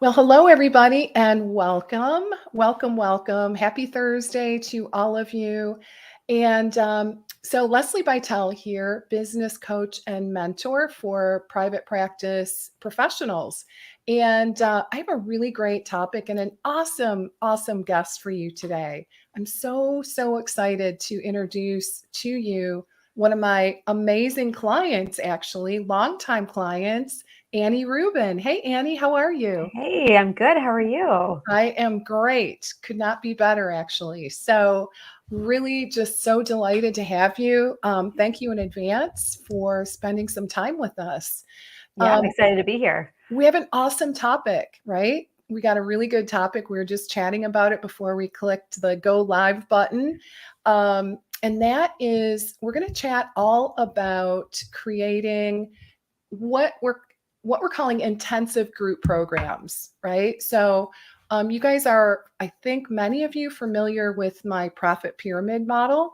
Well, hello, everybody, and welcome. Welcome, welcome. Happy Thursday to all of you. And Leslie Bytel here, business coach and mentor for private practice professionals. I have a really great topic and an awesome guest for you today. I'm so excited to introduce to you one of my amazing clients, actually, longtime clients, Annie Rubin. Hey, Annie, how are you? Hey, I'm good. How are you? I am great. Could not be better, actually. So, really just so delighted to have you. Thank you in advance for spending some time with us. Yeah, I'm Um, excited to be here. we have an awesome topic, right? We got a really good topic. We were just chatting about it before we clicked the go live button. And that is, we're going to chat all about creating what we're what we're calling intensive group programs, right? So you guys are, I think many of you familiar with my profit pyramid model.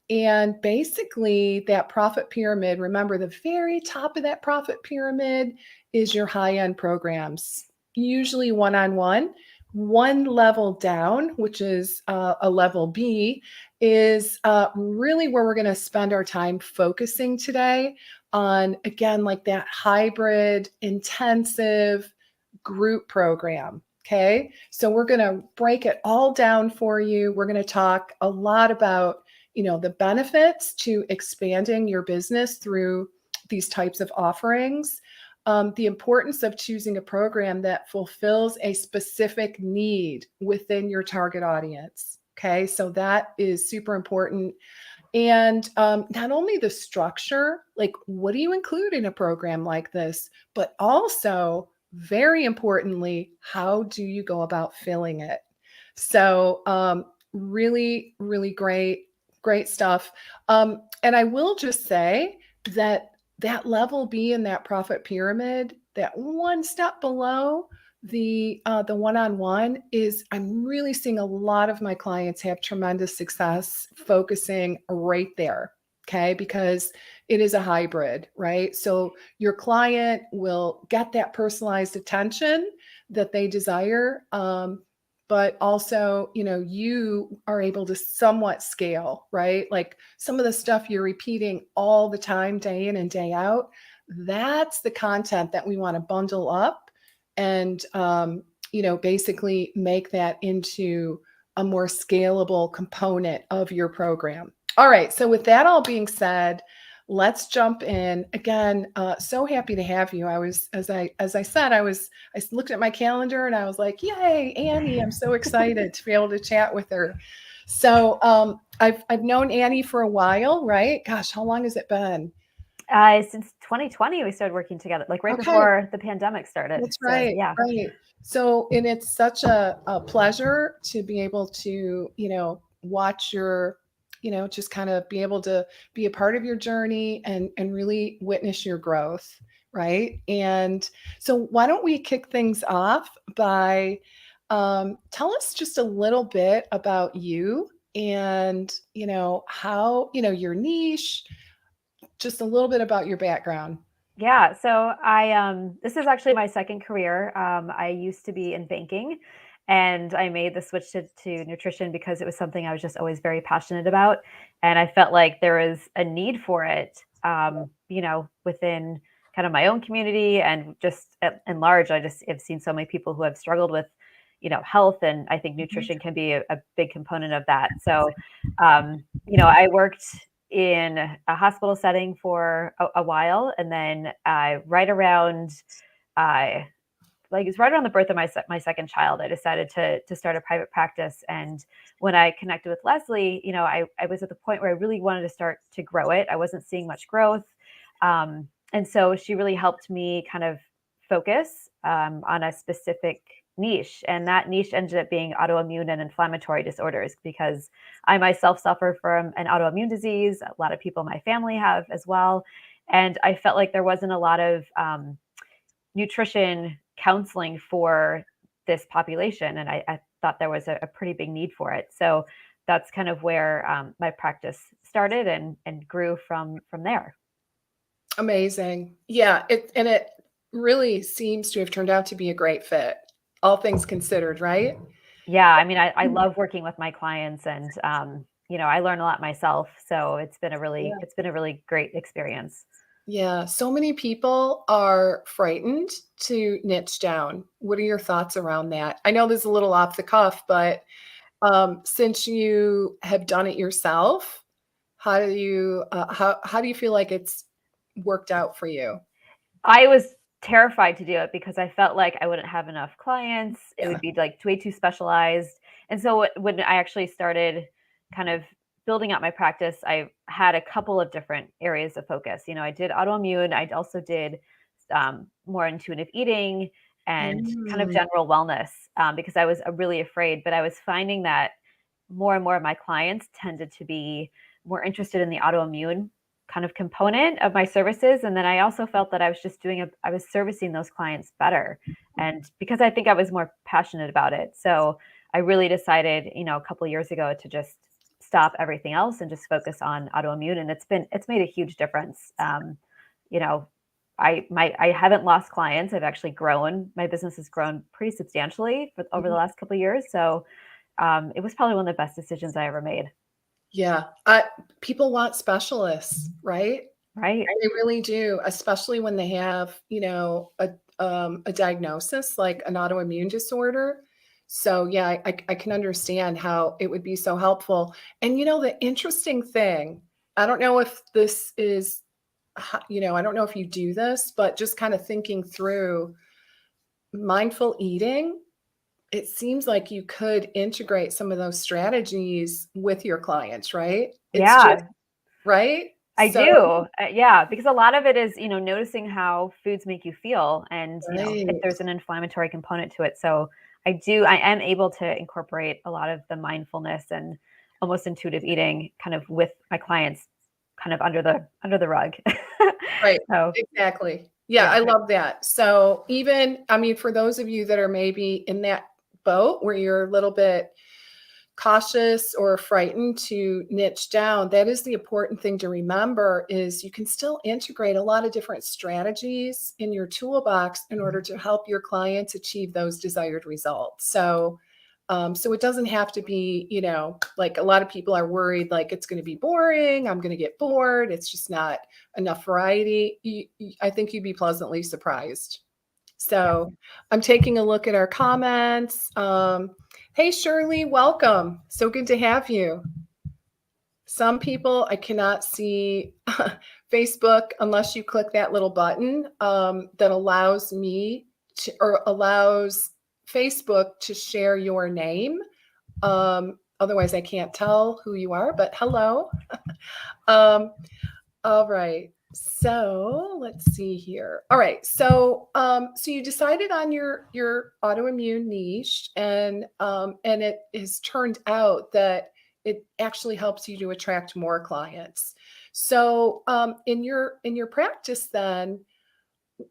And basically, that profit pyramid, remember the very top of that profit pyramid is your high end programs, usually one on one. One level down, which is a level B, is really where we're going to spend our time focusing today on, again, like that hybrid, intensive group program. Okay. So we're going to break it all down for you. We're going to talk a lot about the benefits to expanding your business through these types of offerings, the importance of choosing a program that fulfills a specific need within your target audience. Okay, so that is super important. And not only the structure, like what do you include in a program like this, but also, very importantly, how do you go about filling it? So, really great stuff. And I will just say that that level B in that profit pyramid, that one step below the one-on-one, is I'm really seeing a lot of my clients have tremendous success focusing right there. Okay, because it is a hybrid, right? So your client will get that personalized attention that they desire, but also, you are able to somewhat scale, right? Like some of the stuff you're repeating all the time, day in and day out, that's the content that we want to bundle up and, basically make that into a more scalable component of your program. All right. So with that all being said, let's jump in. Again, so happy to have you. I was, as I said, I looked at my calendar and I was like, yay, Annie, I'm so excited to be able to chat with her. So I've known Annie for a while, right? Gosh, how long has it been? Since 2020, we started working together, like right Okay, before the pandemic started. that's So right, yeah, right. So, and it's such a pleasure to be able to, watch your, just kind of be able to be a part of your journey and really witness your growth, right? And so, why don't we kick things off by tell us just a little bit about you and how your niche, just a little bit about your background. yeah. So this is actually my second career. I used to be in banking, and I made the switch to nutrition because it was something I was just always very passionate about, and I felt like there was a need for it. Within kind of my own community and just in large, I just have seen so many people who have struggled with, health, and I think Mhm. nutrition can be a big component of that. So, I worked in a hospital setting for a while, and then right around like it's right around the birth of my second child, I decided to start a private practice. And when I connected with Leslie, I was at the point where I really wanted to start to grow it. I wasn't seeing much growth, and so she really helped me kind of focus on a specific niche, and that niche ended up being autoimmune and inflammatory disorders, because I myself suffer from an autoimmune disease. A lot of people in my family have as well, and I felt like there wasn't a lot of nutrition counseling for this population, and I thought there was a pretty big need for it. So that's kind of where my practice started and grew from there. Amazing. Yeah, it really seems to have turned out to be a great fit, all things considered, right? Yeah. I mean, I love working with my clients, and, I learn a lot myself. So it's been a Yeah. really great experience. Yeah. So many people are frightened to niche down. What are your thoughts around that? I know this is a little off the cuff, but since you have done it yourself, how do you feel like it's worked out for you? I was terrified to do it because I felt like I wouldn't have enough clients. It Yeah. would be like way too specialized. And so when I actually started kind of building out my practice, I had a couple of different areas of focus. I did autoimmune. I also did more intuitive eating and kind of Mm, general wellness, because I was really afraid. But I was finding that more and more of my clients tended to be more interested in the autoimmune kind of component of my services. And then I also felt that I was just I was servicing those clients better. And because I think I was more passionate about it. So I really decided, a couple of years ago to just stop everything else and just focus on autoimmune. And it's made a huge difference. You know, I haven't lost clients. I've actually grown. My business has grown pretty substantially over the mhm. last couple of years. So it was probably one of the best decisions I ever made. Yeah. People want specialists, right? Right. They really do, especially when they have, a diagnosis like an autoimmune disorder. So yeah, I can understand how it would be so helpful. And the interesting thing, I don't know if this is, I don't know if you do this, but just kind of thinking through mindful eating, it seems like you could integrate some of those strategies with your clients, right? It's just Yeah. right. I So, do. Yeah, because a lot of it is, noticing how foods make you feel and, if right. there's an inflammatory component to it. So I am able to incorporate a lot of the mindfulness and almost intuitive eating kind of with my clients kind of under the rug. Right, So, exactly. Yeah, yeah. I love that. So even I mean, for those of you that are maybe in that boat where you're a little bit cautious or frightened to niche down, that is the important thing to remember is you can still integrate a lot of different strategies in your toolbox in order to help your clients achieve those desired results. So it doesn't have to be, like a lot of people are worried, like it's going to be boring. I'm going to get bored. It's just not enough variety. I think you'd be pleasantly surprised. Yeah. So I'm taking a look at our comments. Hey, Shirley, welcome. So good to have you. Some people I cannot see Facebook unless you click that little button that allows me to, or allows Facebook to share your name. Otherwise, I can't tell who you are, but hello. um, all right. So let's see here. All right. So you decided on your autoimmune niche, and it has turned out that it actually helps you to attract more clients. So in your practice, then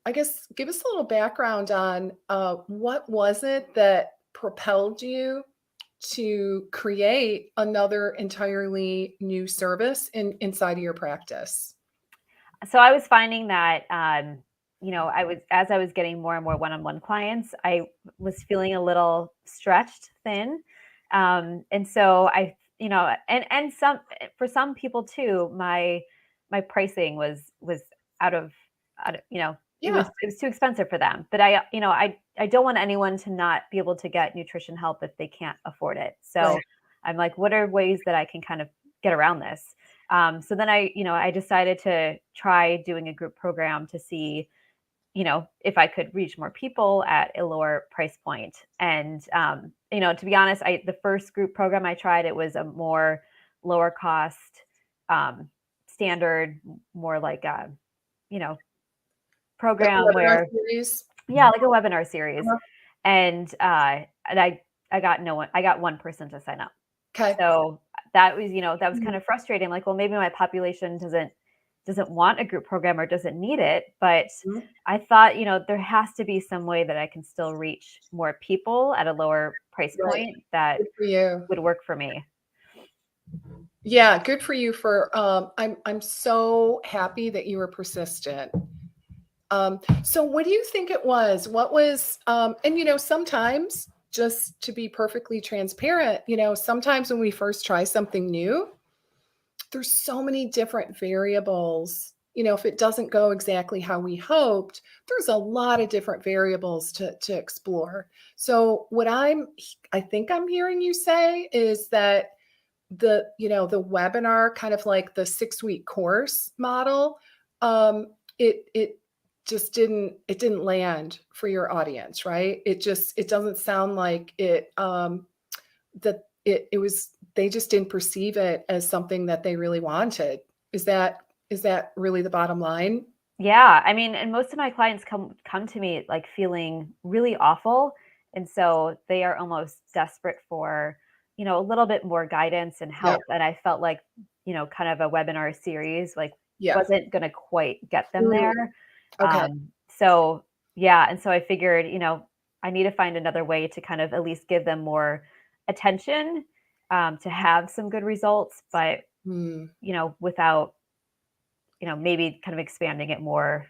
I guess give us a little background on what was it that propelled you to create another entirely new service inside of your practice. So I was finding that, as I was getting more and more one-on-one clients, I was feeling a little stretched thin. And so and for some people too, my pricing was out of, Yeah, it was too expensive for them. But I don't want anyone to not be able to get nutrition help if they can't afford it. So right. I'm like, what are ways that I can kind of get around this? So then I decided to try doing a group program to see, if I could reach more people at a lower price point. And, to be honest, the first group program I tried, it was a more lower cost, standard, more like a, you know, Like a program webinar where, series? yeah, like a webinar series. Uh-huh. And I got no one, I got one person to sign up. 'Kay. So that was kind of frustrating. Like, well, maybe my population doesn't want a group program or doesn't need it. But Mhm. I thought, there has to be some way that I can still reach more people at a lower price Right. point that Good for you. would work for me. Yeah, good for you for I'm so happy that you were persistent. So what do you think it was? What was, and sometimes, just to be perfectly transparent, sometimes when we first try something new, there's so many different variables. If it doesn't go exactly how we hoped, there's a lot of different variables to explore. So what I think I'm hearing you say is that the webinar, kind of like the 6-week course model, it just didn't land for your audience, right? It doesn't sound like that it was, they just didn't perceive it as something that they really wanted. Is that really the bottom line? Yeah, I mean, and most of my clients come to me like feeling really awful, and so they are almost desperate for, a little bit more guidance and Yeah. help. And I felt like, kind of a webinar series like Yeah. wasn't going to quite get them Mm, there. okay. So yeah, and so I figured, I need to find another way to kind of at least give them more attention, to have some good results, but Hmm. without maybe kind of expanding it more,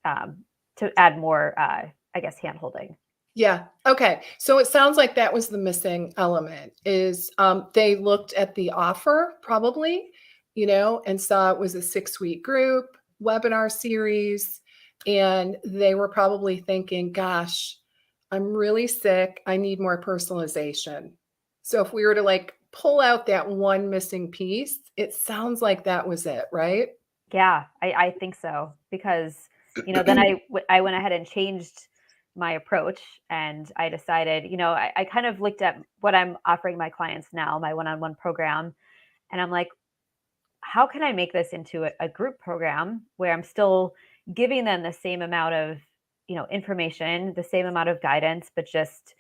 to add more, I guess, hand holding. Yeah. Okay. So it sounds like that was the missing element is they looked at the offer probably, and saw it was a 6-week group webinar series. And they were probably thinking, gosh, I'm really sick. I need more personalization. So if we were to like pull out that one missing piece, it sounds like that was it, right? Yeah, I think so because, then I went ahead and changed my approach and I decided, I kind of looked at what I'm offering my clients now, my one-on-one program, and I'm like, how can I make this into a group program where I'm still giving them the same amount of, information, the same amount of guidance, but just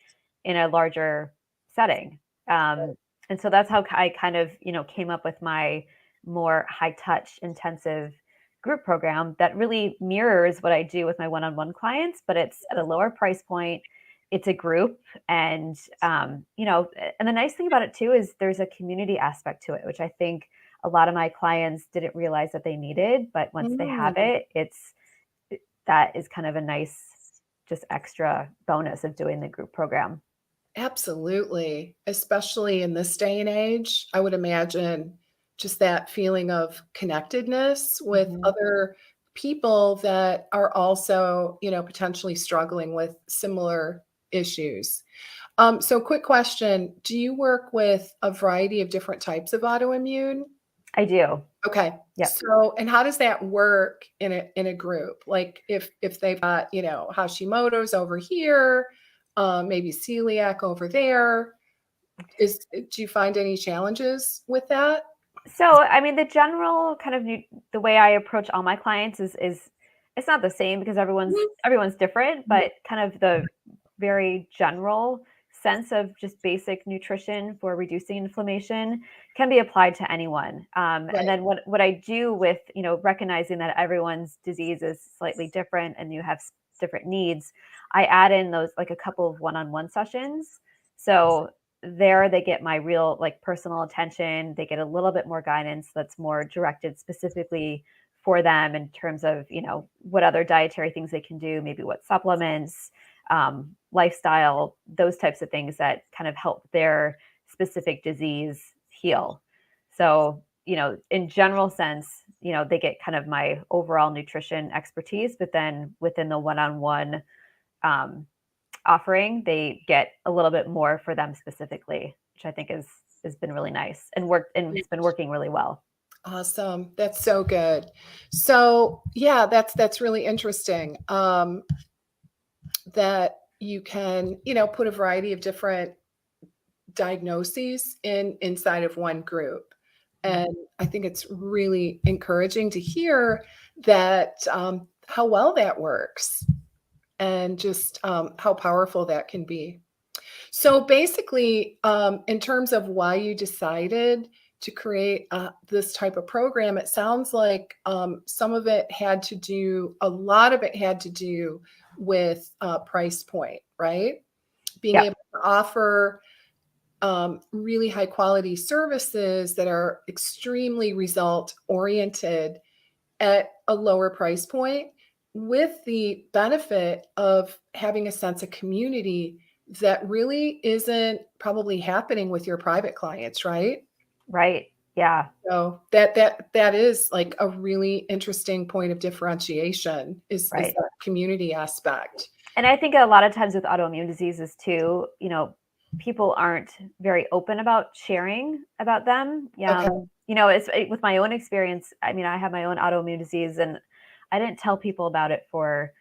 in a larger setting. Um, and so that's how I kind of, came up with my more high touch intensive group program that really mirrors what I do with my one-on-one clients, but it's at a lower price point. It's a group, and and the nice thing about it too is there's a community aspect to it, which I think a lot of my clients didn't realize that they needed, but once they have Mm. it, that is kind of a nice, just extra bonus of doing the group program. Absolutely. Especially in this day and age, I would imagine just that feeling of connectedness with Mhm. other people that are also, potentially struggling with similar issues. So quick question, do you work with a variety of different types of autoimmune? I do. Okay. Yep. So, and how does that work in a group? Like if they've got, Hashimoto's over here, maybe celiac over there, do you find any challenges with that? So, I mean, the general kind of the way I approach all my clients is it's not the same because everyone's different, Mhm. but kind of the very general sense of just basic nutrition for reducing inflammation can be applied to anyone. And Right. then what I do with, recognizing that everyone's disease is slightly different and you have different needs, I add in those like a couple of one-on-one sessions. So there they get my real like personal attention. They get a little bit more guidance that's more directed specifically for them in terms of, what other dietary things they can do, maybe what supplements, lifestyle, those types of things that kind of help their specific disease heal. So, in general sense, they get kind of my overall nutrition expertise, but then within the one-on-one, um, offering, they get a little bit more for them specifically, which I think is has been really nice and worked and has been working really well. Awesome. That's so good. So yeah, that's really interesting. That you can, put a variety of different diagnoses inside of one group. And I think it's really encouraging to hear that how well that works and just how powerful that can be. So basically, in terms of why you decided to create this type of program, it sounds like a lot of it had to do with price point, right? Being Yep. able to offer really high quality services that are extremely result oriented at a lower price point with the benefit of having a sense of community that really isn't probably happening with your private clients, right? Right. Yeah. So that is like a really interesting point of differentiation is Right. that community aspect. And I think a lot of times with autoimmune diseases too, people aren't very open about sharing about them. Okay. With my own experience. I mean, I have my own autoimmune disease, and I didn't tell people about it for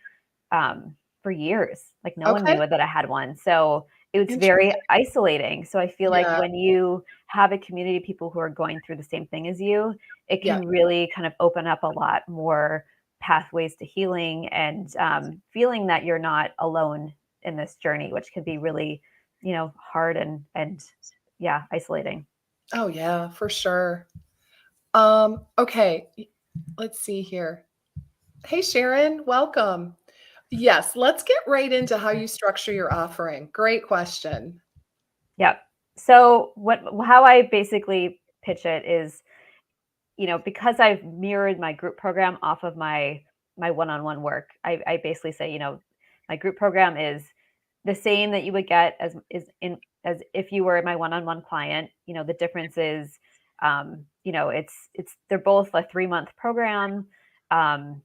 years. Like no one Okay. knew that I had one. So it's very Interesting. isolating. So I feel like Yeah. when you have a community of people who are going through the same thing as you, it Yeah. can really kind of open up a lot more pathways to healing and feeling that you're not alone in this journey, which can be really, hard and yeah, isolating. Oh yeah, for sure. Okay. Let's see here. Hey Sharon, welcome. Yes, let's get right into how you structure your offering. Great question. Yep. So how I basically pitch it is, because I've mirrored my group program off of my one-on-one work, I basically say, my group program is the same that you would get as if you were my one-on-one client. The difference is, it's they're both a 3-month program. Um,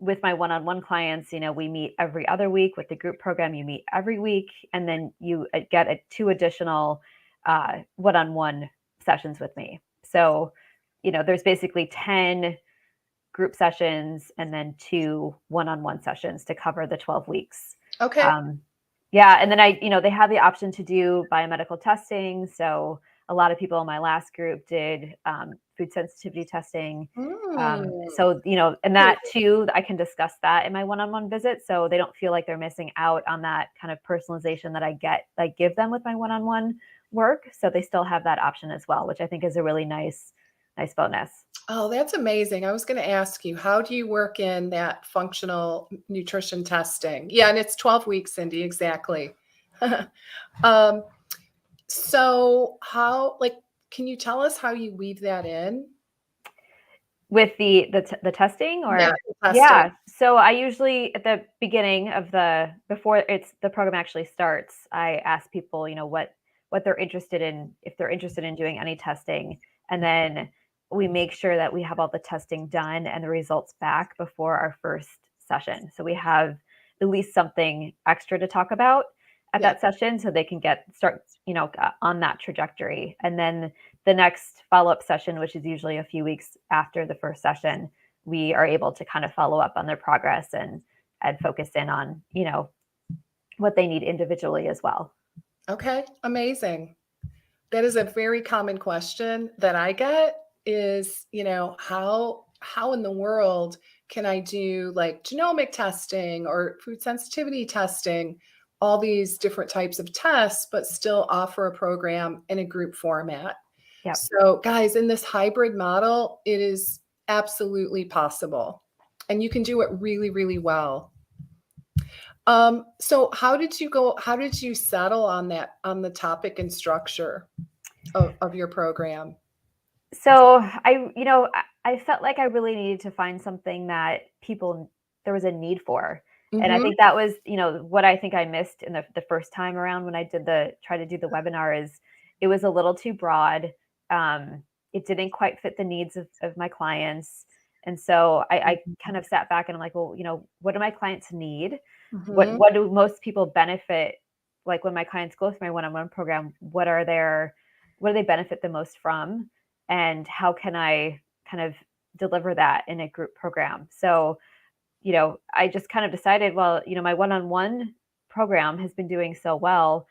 with my one-on-one clients, we meet every other week. With the group program, you meet every week, and then you get 2 additional one-on-one sessions with me. So, there's basically 10 group sessions and then 2 one-on-one sessions to cover the 12 weeks. Okay. Um, yeah, and then they have the option to do biomedical testing. So a lot of people in my last group did food sensitivity testing. Mm. And that too, I can discuss that in my one-on-one visit, so they don't feel like they're missing out on that kind of personalization that I give them with my one-on-one work. So they still have that option as well, which I think is a really nice bonus. Oh, that's amazing. I was going to ask you, how do you work in that functional nutrition testing? Yeah, and it's 12 weeks, Cindy, exactly. um, so can you tell us how you weave that in? With the testing Yeah, or testing. yeah, so I usually at the beginning of before the program actually starts, I ask people, what they're interested in, if they're interested in doing any testing, and then we make sure that we have all the testing done and the results back before our first session. So we have at least something extra to talk about at Yeah. that session so they can start, on that trajectory. And then the next follow-up session, which is usually a few weeks after the first session, we are able to kind of follow up on their progress and focus in on, what they need individually as well. Okay, amazing. That is a very common question that I get is, how in the world can I do like genomic testing or food sensitivity testing, all these different types of tests, but still offer a program in a group format? Yep. So, guys, in this hybrid model, it is absolutely possible. And you can do it really, really well. So how did you settle on the topic and structure of your program? So I felt like I really needed to find something that there was a need for. And I Mhm. think that was, what I think I missed in the first time around when I try to do the webinar is it was a little too broad. It didn't quite fit the needs of my clients. And so I kind of sat back and I'm like, well, what do my clients need? Mhm. What do most people benefit? Like when my clients go through my one-on-one program, what do they benefit the most from? And how can I kind of deliver that in a group program? So, I just kind of decided, well, my one-on-one program has been doing so well.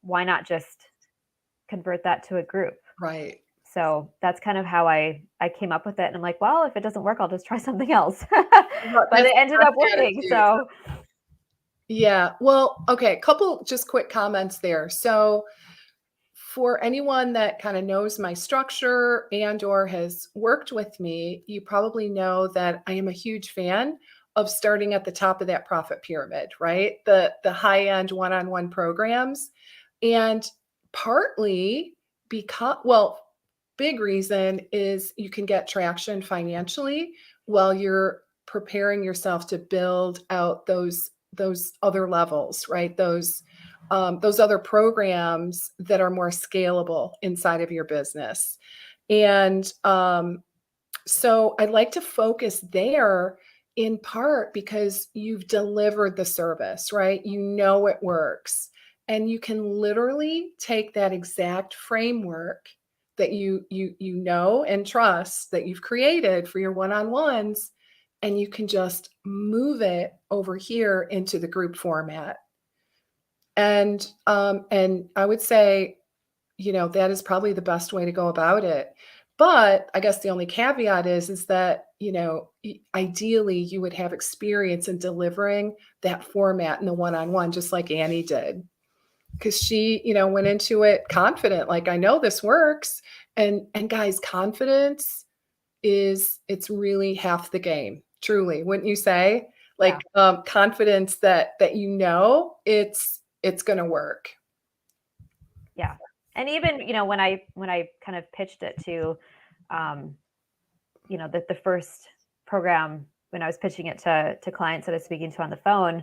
Why not just convert that to a group? Right. So that's kind of how I came up with it. And I'm like, well, if it doesn't work, I'll just try something else. Well, But that's it the ended up best working. attitude. So Yeah. Well, okay, couple just quick comments there. So for anyone that kind of knows my structure and or has worked with me, you probably know that I am a huge fan of starting at the top of that profit pyramid, right? The high-end one-on-one programs. And partly big reason is you can get traction financially while you're preparing yourself to build out those other levels, right? Those other programs that are more scalable inside of your business. And so I'd like to focus there in part because you've delivered the service, right? You know it works. And you can literally take that exact framework that you know and trust that you've created for your one-on-ones, and you can just move it over here into the group format. And I would say, that is probably the best way to go about it. But I guess the only caveat is that, ideally you would have experience in delivering that format in the one-on-one, just like Annie did. Because she, went into it confident, like, I know this works. And guys, confidence it's really half the game, truly, wouldn't you say? Like, confidence that it's going to work. Yeah. And even, when I kind of pitched it to, the first program, when I was pitching it to clients that I was speaking to on the phone,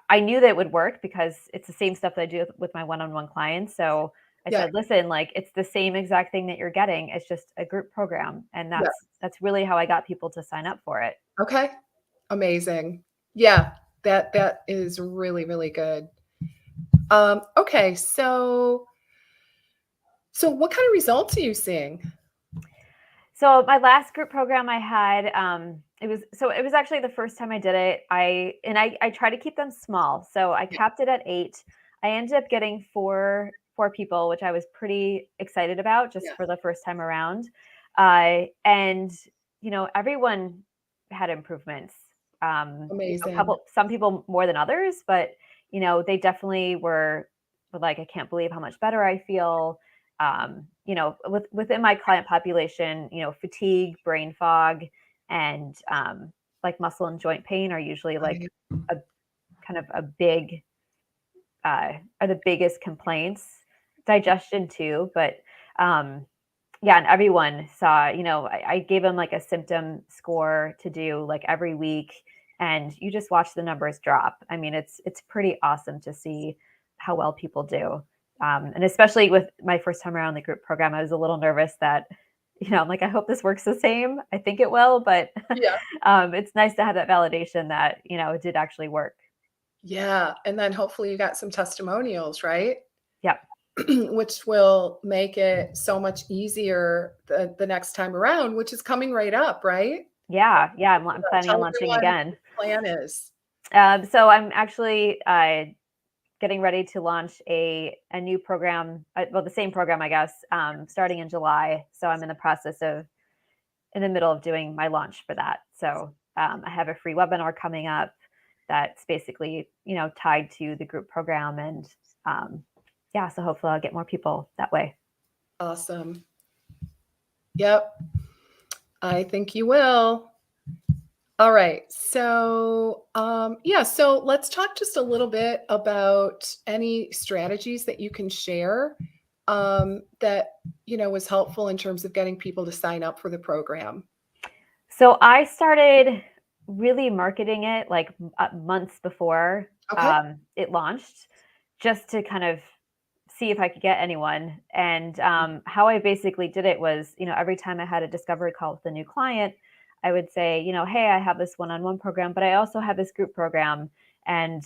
I knew that it would work because it's the same stuff that I do with my one-on-one clients. So I said, listen, like, it's the same exact thing that you're getting. It's just a group program. And that's really how I got people to sign up for it. Okay. Amazing. Yeah, that is really, really good. Okay. So what kind of results are you seeing? So my last group program I had, it was actually the first time I did it. I try to keep them small. So I capped it at 8. I ended up getting four people, which I was pretty excited about just for the first time around. And everyone had improvements. Amazing. Some people more than others, but they definitely were like, I can't believe how much better I feel. Within my client population, fatigue, brain fog, and like muscle and joint pain are usually like a kind of a big, are the biggest complaints. Digestion too, but and everyone saw, I gave them like a symptom score to do like every week, and you just watch the numbers drop. I mean, it's pretty awesome to see how well people do. And especially with my first time around the group program, I was a little nervous that, I'm like, I hope this works the same. I think it will, but it's nice to have that validation that, it did actually work. Yeah. And then hopefully you got some testimonials, right? Yep. Which will make it so much easier the next time around, which is coming right up, right? Yeah. Yeah. I'm planning on launching again. Plan is. So I'm actually getting ready to launch a new program, the same program, I guess, starting in July. So I'm in the middle of doing my launch for that. So I have a free webinar coming up that's basically, tied to the group program. And so hopefully I'll get more people that way. Awesome. Yep. I think you will. All right. So, so let's talk just a little bit about any strategies that you can share that, was helpful in terms of getting people to sign up for the program. So I started really marketing it like months before it launched, just to kind of see if I could get anyone. And how I basically did it was, every time I had a discovery call with a new client, I would say, hey, I have this one-on-one program, but I also have this group program. And,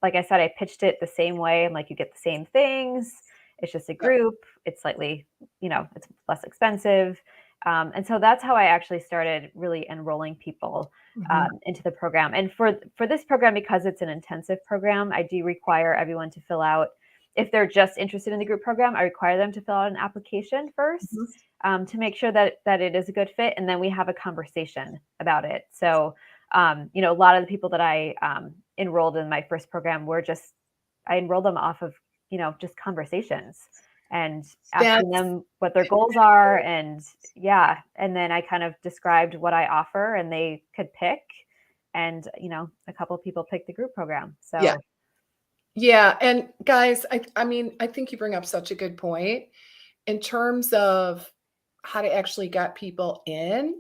like I said, I pitched it the same way. I'm like, you get the same things. It's just a group. It's slightly, it's less expensive. And so that's how I actually started really enrolling people into the program. And for this program, because it's an intensive program, I do require everyone to fill out, if they're just interested in the group program, I require them to fill out an application first to make sure that it is a good fit. And then we have a conversation about it. So, a lot of the people that I enrolled in my first program I enrolled them off of, just conversations and asking them what their goals are. And and then I kind of described what I offer and they could pick. And, a couple of people picked the group program. So yeah. And guys, I mean, I think you bring up such a good point in terms of how to actually get people in.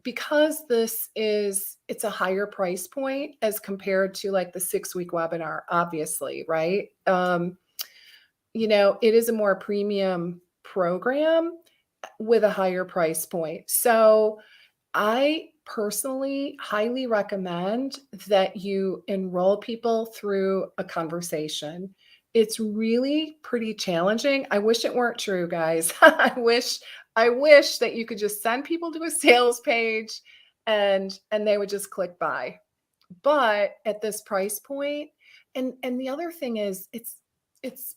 because it's a higher price point as compared to like the 6-week webinar, obviously, right? It is a more premium program with a higher price point. So I personally highly recommend that you enroll people through a conversation. It's really pretty challenging. I wish it weren't true, guys. I wish that you could just send people to a sales page and they would just click buy. But at this price point, and the other thing is it's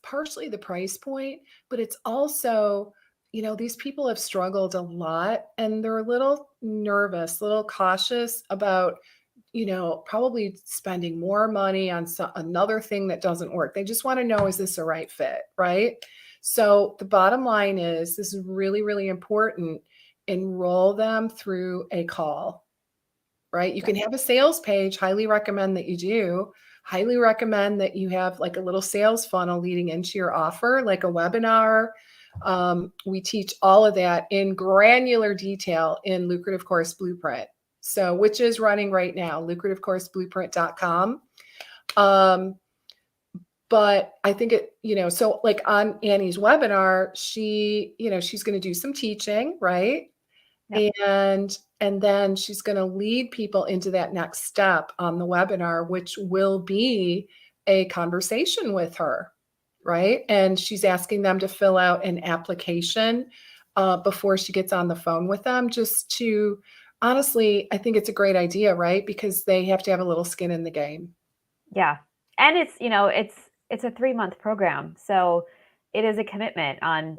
partially the price point, but it's also, these people have struggled a lot and they're a little nervous, a little cautious about, probably spending more money on another thing that doesn't work. They just want to know, is this a right fit, right? So the bottom line is, this is really, really important. Enroll them through a call, right? You can have a sales page. Highly recommend that you do. Highly recommend that you have like a little sales funnel leading into your offer, like a webinar. We teach all of that in granular detail in Lucrative Course Blueprint. So, which is running right now, lucrativecourseblueprint.com. But I think so like on Annie's webinar, she's going to do some teaching, right? Yep. And then she's going to lead people into that next step on the webinar, which will be a conversation with her, right? And she's asking them to fill out an application before she gets on the phone with them, just to, honestly, I think it's a great idea, right? Because they have to have a little skin in the game. Yeah. And it's a 3-month program. So it is a commitment on,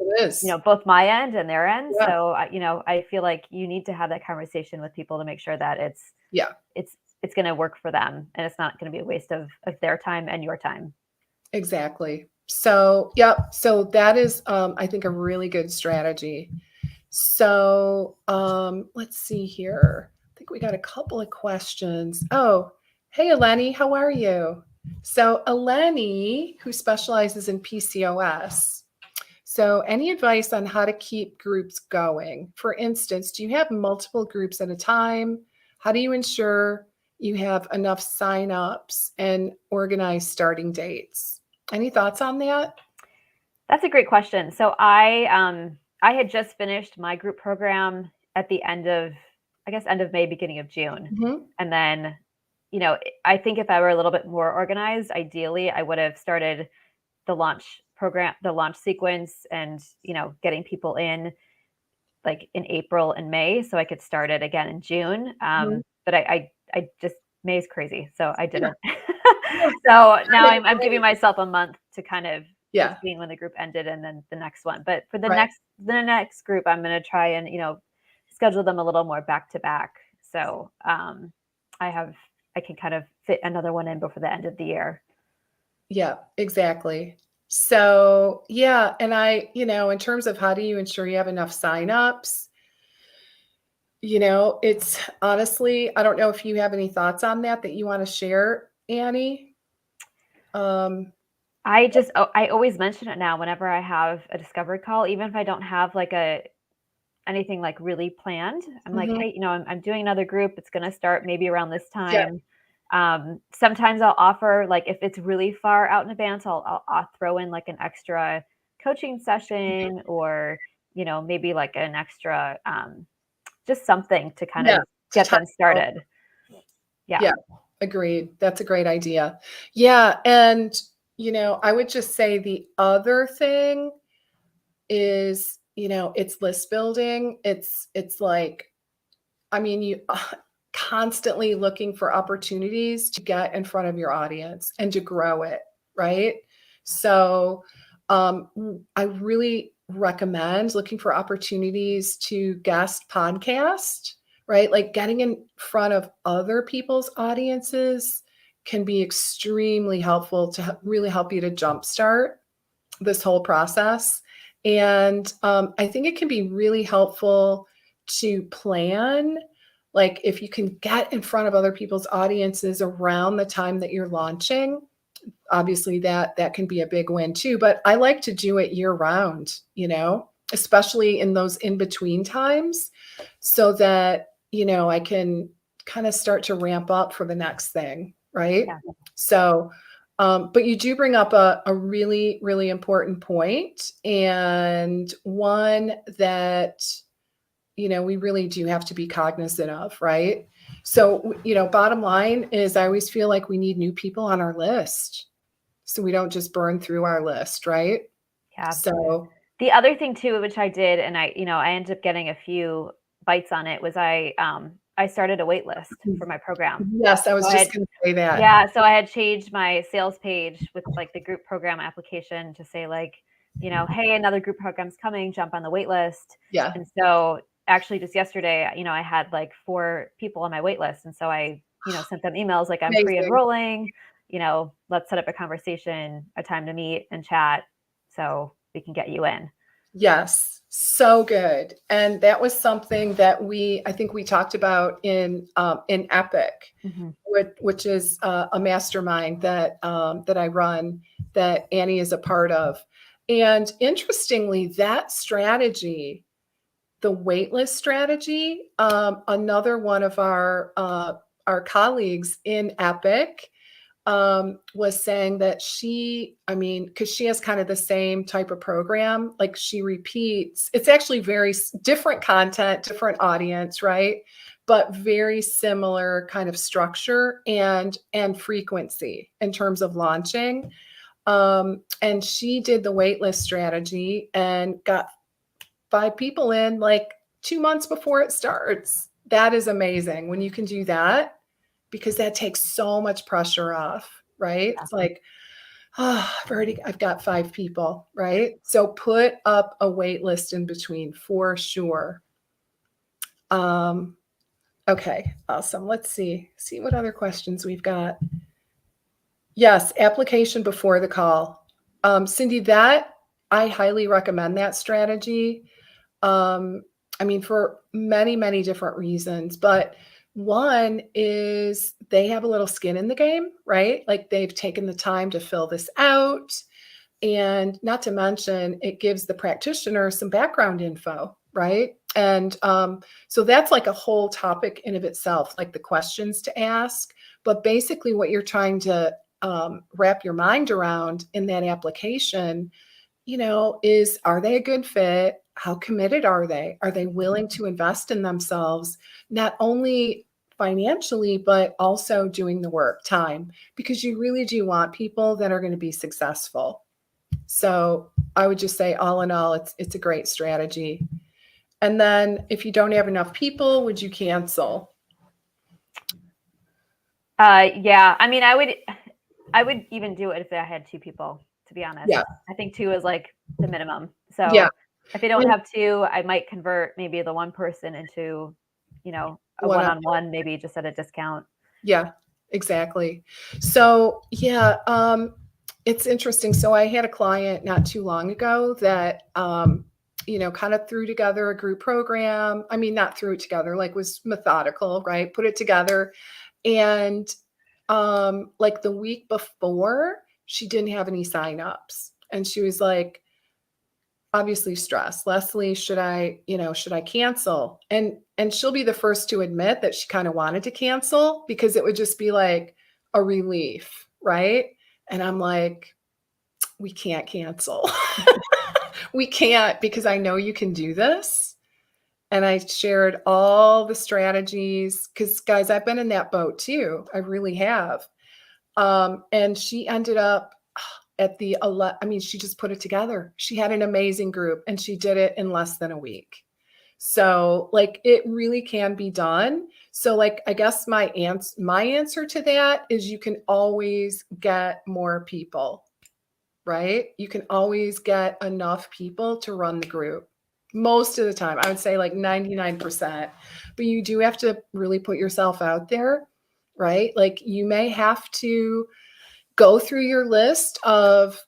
both my end and their end. Yeah. So, I feel like you need to have that conversation with people to make sure that it's going to work for them and it's not going to be a waste of their time and your time. Exactly. So, yep. So that is, I think, a really good strategy. So, let's see here. I think we got a couple of questions. Oh, hey, Eleni, how are you? So Eleni, who specializes in PCOS. So any advice on how to keep groups going? For instance, do you have multiple groups at a time? How do you ensure you have enough signups and organized starting dates? Any thoughts on that? That's a great question. So I had just finished my group program at the end of May, beginning of June. Mm-hmm. And then, I think if I were a little bit more organized, ideally, I would have started the launch program, the launch sequence, and, getting people in like in April and May, so I could start it again in June. Mm-hmm. But I just, May is crazy, so I didn't. Yeah. So now I'm giving myself a month to kind of between when the group ended and then the next one. But for the next group, I'm going to try and schedule them a little more back to back. So I can kind of fit another one in before the end of the year. Yeah, exactly. So yeah, and in terms of how do you ensure you have enough signups, it's honestly, I don't know if you have any thoughts on that you want to share, Annie. I always mention it now whenever I have a discovery call, even if I don't have like anything like really planned. I'm like, hey, I'm doing another group. It's going to start maybe around this time. Yeah. Sometimes I'll offer, like, if it's really far out in advance, I'll throw in like an extra coaching session or, maybe like an extra, just something to kind of get them started. Yeah. Agreed. That's a great idea. Yeah. And, I would just say the other thing is, it's list building. It's like, you constantly looking for opportunities to get in front of your audience and to grow it. Right. So, I really recommend looking for opportunities to guest podcast, right? Like getting in front of other people's audiences can be extremely helpful to really help you to jumpstart this whole process. And I think it can be really helpful to plan, like if you can get in front of other people's audiences around the time that you're launching, obviously that can be a big win too. But I like to do it year round, especially in those in-between times, so that I can kind of start to ramp up for the next thing. Right. Yeah. So, but you do bring up a really, really important point, and one that, we really do have to be cognizant of, right? So, bottom line is I always feel like we need new people on our list, so we don't just burn through our list, right? Yeah. So the other thing too, which I did, and I ended up getting a few bites on it, was I started a wait list for my program. yes, I was So just going to say that. yeah, so I had changed my sales page with like the group program application to say like, hey, another group program's coming, jump on the wait list. Yeah. And so actually just yesterday, I had like 4 people on my wait list. And so I, sent them emails like, I'm Amazing. pre-enrolling, let's set up a conversation, a time to meet and chat so we can get you in. Yes, so good. And that was something that I think we talked about in Epic, which is a mastermind that I run, that Annie is a part of. And interestingly, that strategy, the waitlist strategy, another one of our colleagues in Epic was saying that because she has kind of the same type of program, like she repeats, it's actually very different content, different audience, right? But very similar kind of structure and frequency in terms of launching. And she did the waitlist strategy and got 5 people in like 2 months before it starts. That is amazing when you can do that, because that takes so much pressure off, right? It's like, I've got 5 people, right? So put up a wait list in between for sure. Okay, awesome. Let's see what other questions we've got. Yes, application before the call. Cindy, that I highly recommend that strategy. For many, many different reasons, but one is they have a little skin in the game, right? Like they've taken the time to fill this out. And not to mention, it gives the practitioner some background info, right? And so that's like a whole topic in of itself, like the questions to ask. But basically what you're trying to wrap your mind around in that application, is, are they a good fit? How committed are they? Are they willing to invest in themselves, not only financially, but also doing the work, time? Because you really do want people that are going to be successful. So I would just say, all in all, it's a great strategy. And then if you don't have enough people, would you cancel? Yeah. I would even do it if I had 2 people, to be honest. Yeah. I think 2 is like the minimum. So Yeah. if I don't have 2, I might convert maybe the one person into, a one-on-one, maybe just at a discount. Yeah, exactly. So yeah, it's interesting. So I had a client not too long ago that, kind of threw together a group program. I mean, not threw it together, like was methodical, right? Put it together. And like the week before, she didn't have any signups. And she was like, obviously stressed. Leslie, should I cancel? And she'll be the first to admit that she kind of wanted to cancel because it would just be like a relief, right? And I'm like, we can't cancel. We can't, because I know you can do this. And I shared all the strategies because, guys, I've been in that boat too. I really have. And she ended up at she just put it together. She had an amazing group and she did it in less than a week. So like it really can be done. So like, I guess my answer to that is you can always get more people, right? You can always get enough people to run the group. Most of the time, I would say like 99%, but you do have to really put yourself out there, right? Like you may have to go through your list of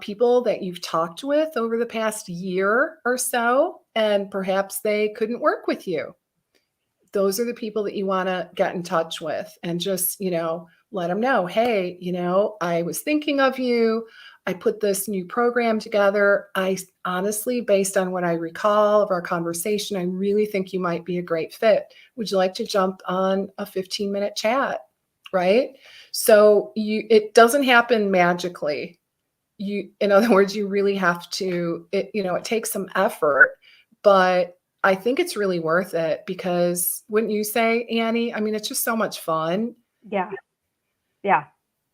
people that you've talked with over the past year or so, and perhaps they couldn't work with you. Those are the people that you want to get in touch with and just, let them know, hey, I was thinking of you. I put this new program together. I honestly, based on what I recall of our conversation, I really think you might be a great fit. Would you like to jump on a 15-minute chat? Right? So it doesn't happen magically. In other words, you really have to, it takes some effort, but I think it's really worth it because wouldn't you say, Annie? I mean, it's just so much fun. Yeah. Yeah.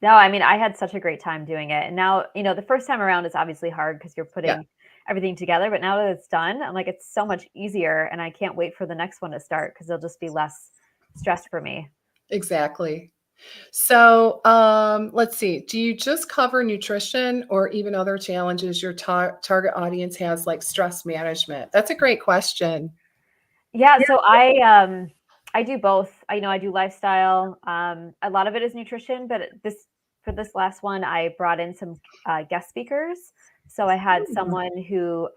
No, I mean, I had such a great time doing it. And now, the first time around is obviously hard because you're putting everything together. But now that it's done, I'm like, it's so much easier. And I can't wait for the next one to start because it'll just be less stress for me. Exactly. So let's see. Do you just cover nutrition or even other challenges your target audience has, like stress management? That's a great question. Yeah. So I do both. I do lifestyle. A lot of it is nutrition, but for this last one, I brought in some guest speakers. So I had someone who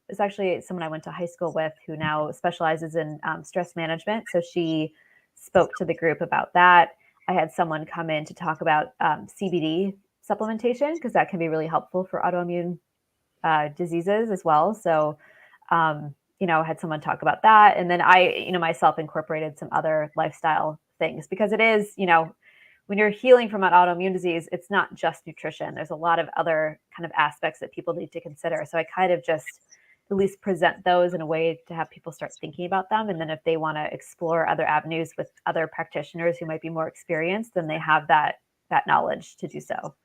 is actually someone I went to high school with who now specializes in stress management. So she spoke to the group about that. I had someone come in to talk about CBD supplementation because that can be really helpful for autoimmune diseases as well. So, I had someone talk about that. And then I, myself incorporated some other lifestyle things because it is, when you're healing from an autoimmune disease, it's not just nutrition. There's a lot of other kind of aspects that people need to consider. So I kind of just at least present those in a way to have people start thinking about them. And then if they want to explore other avenues with other practitioners who might be more experienced, then they have that knowledge to do so.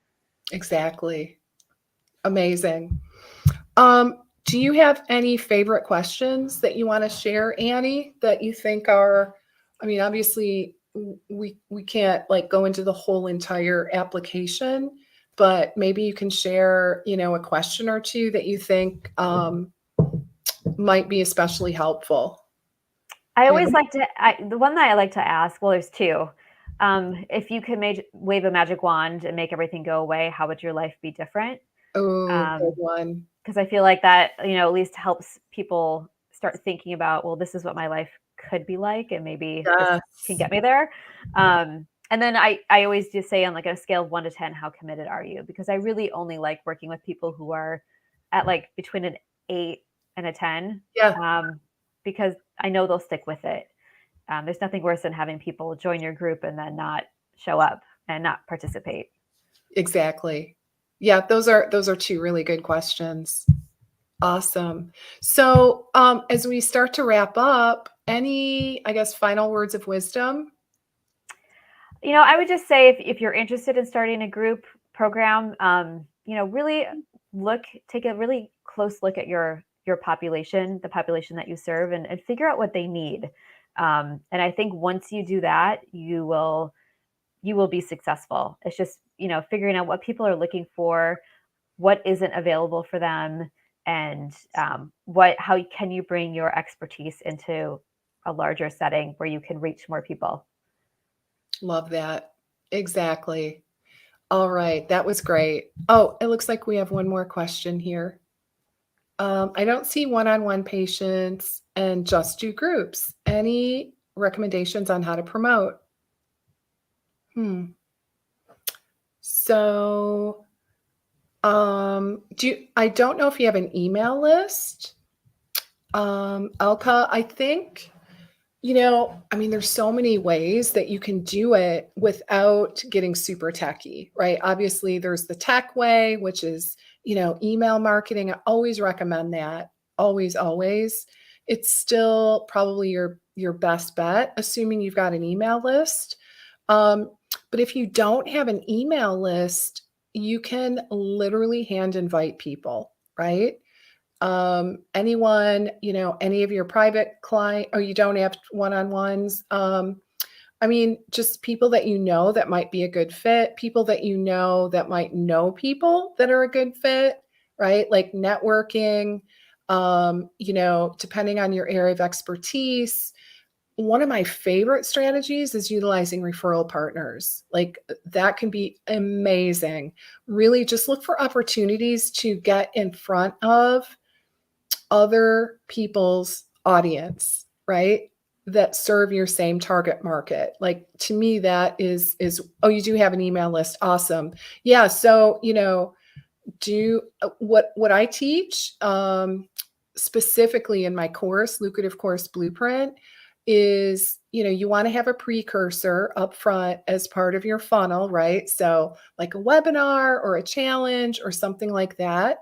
Exactly. Amazing. Do you have any favorite questions that you want to share, Annie, that you think are, I mean, obviously we can't like go into the whole entire application, but maybe you can share, a question or two that you think might be especially helpful. I always like to, the one that I like to ask, well, there's two. If you could wave a magic wand and make everything go away, how would your life be different? Oh, good one. Because I feel like that, at least helps people start thinking about, well, this is what my life could be like, and maybe this can get me there. And then I always just say on like a scale of 1 to 10, how committed are you? Because I really only like working with people who are at like between an 8 and a 10. Yeah. Because I know they'll stick with it. There's nothing worse than having people join your group and then not show up and not participate. Exactly. Yeah, those are two really good questions. Awesome. So as we start to wrap up, any, I guess, final words of wisdom? I would just say if you're interested in starting a group program, really take a really close look at your population, the population that you serve, and figure out what they need. And I think once you do that, you will be successful. It's just, figuring out what people are looking for, what isn't available for them, and how can you bring your expertise into a larger setting where you can reach more people. Love that. Exactly. All right. That was great. Oh, it looks like we have one more question here. I don't see one-on-one patients and just do groups. Any recommendations on how to promote? So, I don't know if you have an email list. Elka, I think, I mean, there's so many ways that you can do it without getting super techy, right? Obviously, there's the tech way, which is, email marketing. I always recommend that. Always, always. It's still probably your best bet, assuming you've got an email list. But if you don't have an email list, you can literally hand invite people, right? Anyone, any of your private client, or you don't have one-on-ones. I mean, just people that that might be a good fit, people that that might know people that are a good fit, right? Like networking, depending on your area of expertise. One of my favorite strategies is utilizing referral partners. Like that can be amazing. Really just look for opportunities to get in front of other people's audience, right? that serve your same target market. Like, to me, that is, oh, you do have an email list. Awesome. Yeah. So, do what I teach, specifically in my course, Lucrative Course Blueprint, is, you want to have a precursor up front as part of your funnel, right? So like a webinar or a challenge or something like that,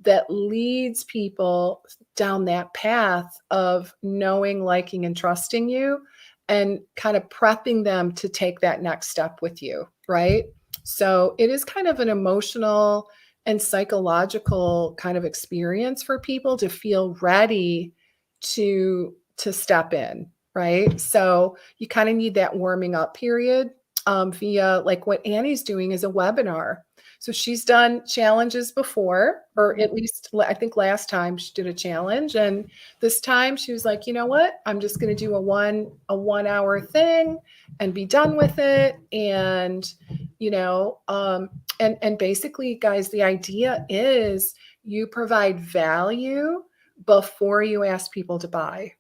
that leads people down that path of knowing, liking, and trusting you, and kind of prepping them to take that next step with you, right? So it is kind of an emotional and psychological kind of experience for people to feel ready to step in, right? So you kind of need that warming up period, via, like, what Annie's doing is a webinar. So she's done challenges before, or at least I think last time she did a challenge, and this time she was like, you know what? I'm just going to do a 1 hour thing and be done with it. And, and basically, guys, the idea is you provide value before you ask people to buy.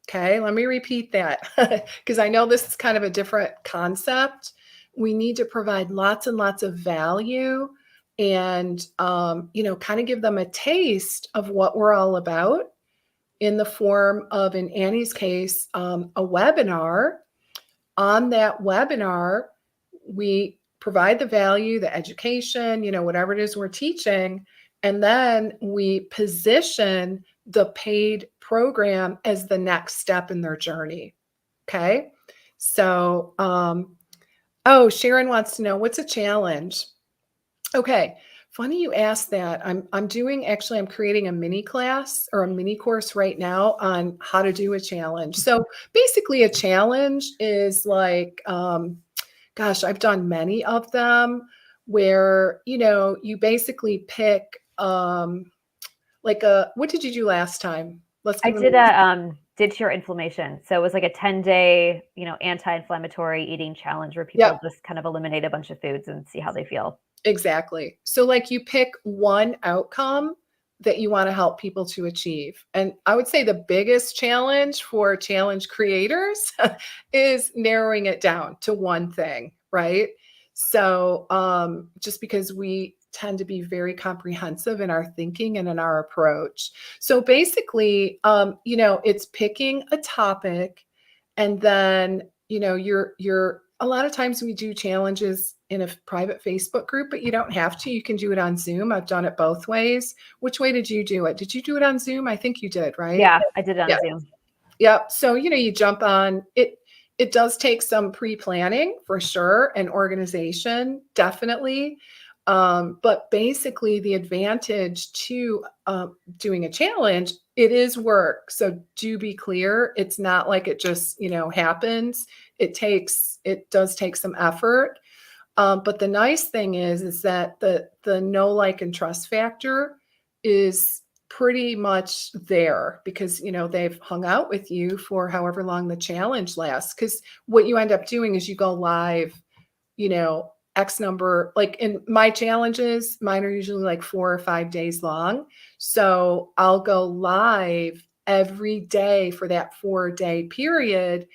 Okay, let me repeat that, because I know this is kind of a different concept. We need to provide lots and lots of value, and, kind of give them a taste of what we're all about in the form of, in Annie's case, a webinar. On that webinar, we provide the value, the education, whatever it is we're teaching, and then we position the paid program as the next step in their journey. Okay. So, oh, Sharon wants to know, what's a challenge? Okay. Funny you asked that. I'm creating a mini class or a mini course right now on how to do a challenge. So basically, a challenge is like, gosh, I've done many of them where, you basically pick, what did you do last time? I did did your inflammation. So it was like a 10-day, anti-inflammatory eating challenge where people Yep, just kind of eliminate a bunch of foods and see how they feel. exactly. So like, you pick one outcome that you want to help people to achieve. And I would say the biggest challenge for challenge creators is narrowing it down to one thing, right? So, just because we tend to be very comprehensive in our thinking and in our approach. So basically, it's picking a topic, and then, you're a lot of times we do challenges in a private Facebook group, but you don't have to. You can do it on Zoom. I've done it both ways. Which way did you do it? Did you do it on Zoom? I think you did, right? Yeah, I did it on Yeah. Zoom. Yep. So, you jump on it. It does take some pre-planning for sure, and organization, definitely. But basically, the advantage to doing a challenge, it is work. So do be clear. It's not like it just, happens. It does take some effort. But the nice thing is that the know, like, and trust factor is pretty much there, because they've hung out with you for however long the challenge lasts. Because what you end up doing is you go live, X number, like in my challenges, mine are usually like 4 or 5 days long. So I'll go live every day for that 4-day period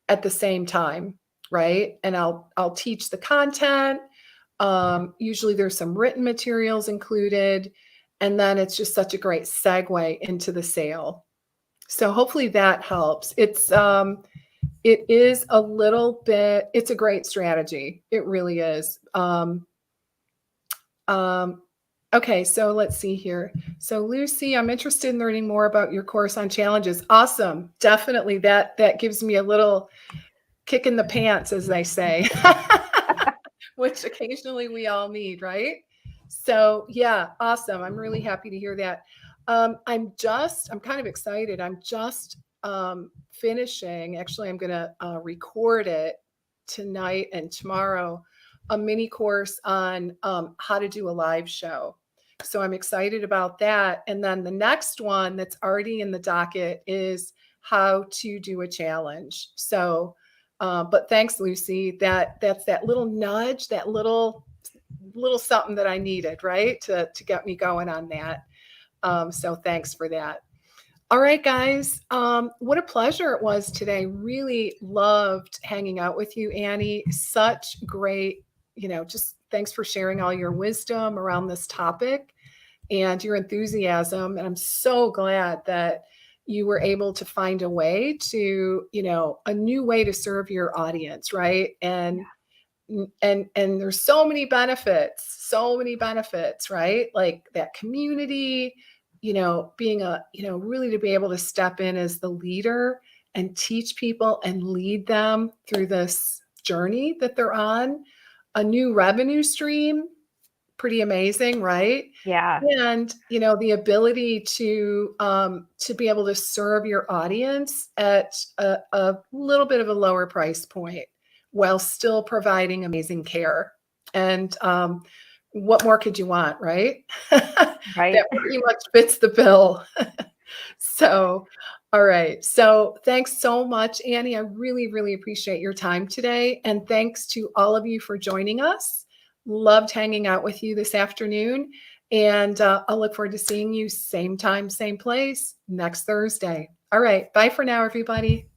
at the same time, right? And I'll teach the content. Usually there's some written materials included, and then it's just such a great segue into the sale. So hopefully that helps. It is a little bit, it's a great strategy. It really is. Okay, so let's see here. So Lucy, I'm interested in learning more about your course on challenges. Awesome. Definitely. That gives me a little kick in the pants, as they say, which occasionally we all need, right? So yeah, awesome. I'm really happy to hear that. I'm kind of excited. I'm just finishing. Actually, I'm going to record it tonight and tomorrow, a mini course on how to do a live show. So I'm excited about that. And then the next one that's already in the docket is how to do a challenge. So, but thanks, Lucy. That's that little nudge, that little something that I needed, right, to get me going on that. So thanks for that. All right, guys. What a pleasure it was today. Really loved hanging out with you, Annie. Such great, just thanks for sharing all your wisdom around this topic and your enthusiasm. And I'm so glad that you were able to find a way to, a new way to serve your audience, right? And there's so many benefits, right? Like that community, being really to be able to step in as the leader and teach people and lead them through this journey that they're on, a new revenue stream, pretty amazing, right? Yeah. And, the ability to be able to serve your audience at a little bit of a lower price point while still providing amazing care. And what more could you want, right? Right. That pretty much fits the bill. So, all right. So thanks so much, Annie. I really, really appreciate your time today. And thanks to all of you for joining us. Loved hanging out with you this afternoon. And I'll look forward to seeing you same time, same place next Thursday. All right. Bye for now, everybody.